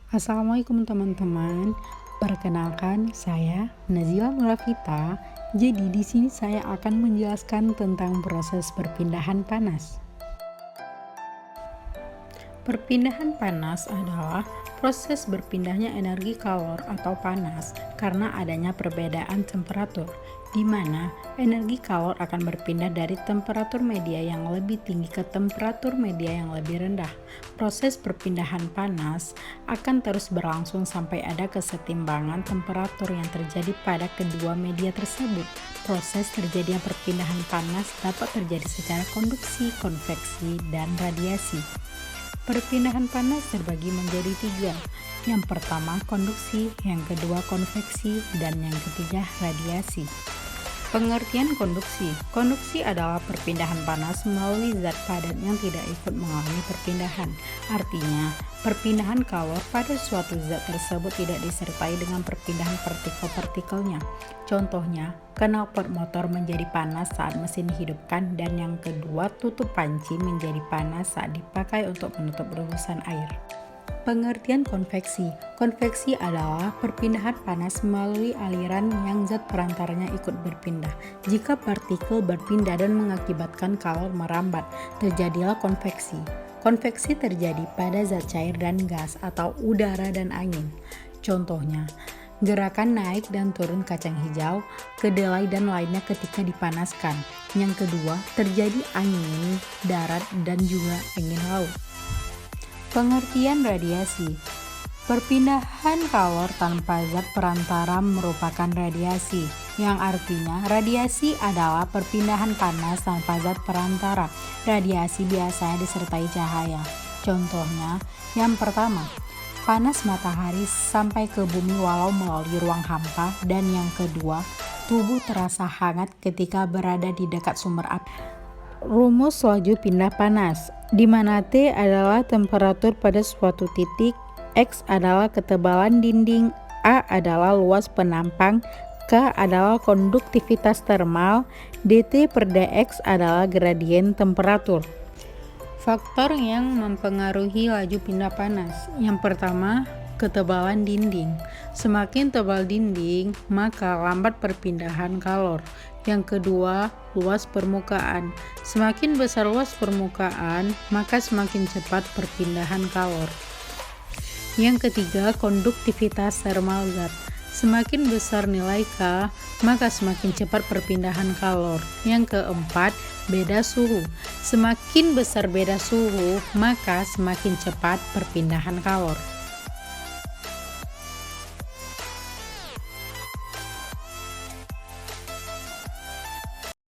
Assalamualaikum teman-teman. Perkenalkan, saya Nazila Nurafita. Jadi di sini saya akan menjelaskan tentang proses perpindahan panas. Perpindahan panas adalah proses berpindahnya energi kalor atau panas karena adanya perbedaan temperatur, di mana energi kalor akan berpindah dari temperatur media yang lebih tinggi ke temperatur media yang lebih rendah. Proses perpindahan panas akan terus berlangsung sampai ada kesetimbangan temperatur yang terjadi pada kedua media tersebut. Proses terjadinya perpindahan panas dapat terjadi secara konduksi, konveksi, dan radiasi. Perpindahan panas terbagi menjadi tiga. Yang pertama konduksi, yang kedua konveksi, dan yang ketiga radiasi. Pengertian konduksi. Konduksi adalah perpindahan panas melalui zat padat yang tidak ikut mengalami perpindahan. Artinya, perpindahan kalor pada suatu zat tersebut tidak disertai dengan perpindahan partikel-partikelnya. Contohnya, knalpot motor menjadi panas saat mesin dihidupkan, dan yang kedua, tutup panci menjadi panas saat dipakai untuk menutup rebusan air. Pengertian konveksi. Konveksi adalah perpindahan panas melalui aliran yang zat perantaranya ikut berpindah. Jika partikel berpindah dan mengakibatkan kalor merambat, terjadilah konveksi. Konveksi terjadi pada zat cair dan gas atau udara dan angin. Contohnya, gerakan naik dan turun kacang hijau, kedelai dan lainnya ketika dipanaskan. Yang kedua, terjadi angin darat dan juga angin laut. Pengertian radiasi. Perpindahan kalor tanpa zat perantara merupakan radiasi, yang artinya radiasi adalah perpindahan panas tanpa zat perantara. Radiasi biasanya disertai cahaya. Contohnya, yang pertama, panas matahari sampai ke bumi walau melalui ruang hampa, dan yang kedua, tubuh terasa hangat ketika berada di dekat sumber api. Rumus laju pindah panas, di mana T adalah temperatur pada suatu titik, X adalah ketebalan dinding, A adalah luas penampang, K adalah konduktivitas termal, dt per dx adalah gradien temperatur. Faktor yang mempengaruhi laju pindah panas. Yang pertama, ketebalan dinding. Semakin tebal dinding, maka lambat perpindahan kalor. Yang kedua, luas permukaan. Semakin besar luas permukaan, maka semakin cepat perpindahan kalor. Yang ketiga, konduktivitas termal zat. Semakin besar nilai K, maka semakin cepat perpindahan kalor. Yang keempat, beda suhu. Semakin besar beda suhu, maka semakin cepat perpindahan kalor.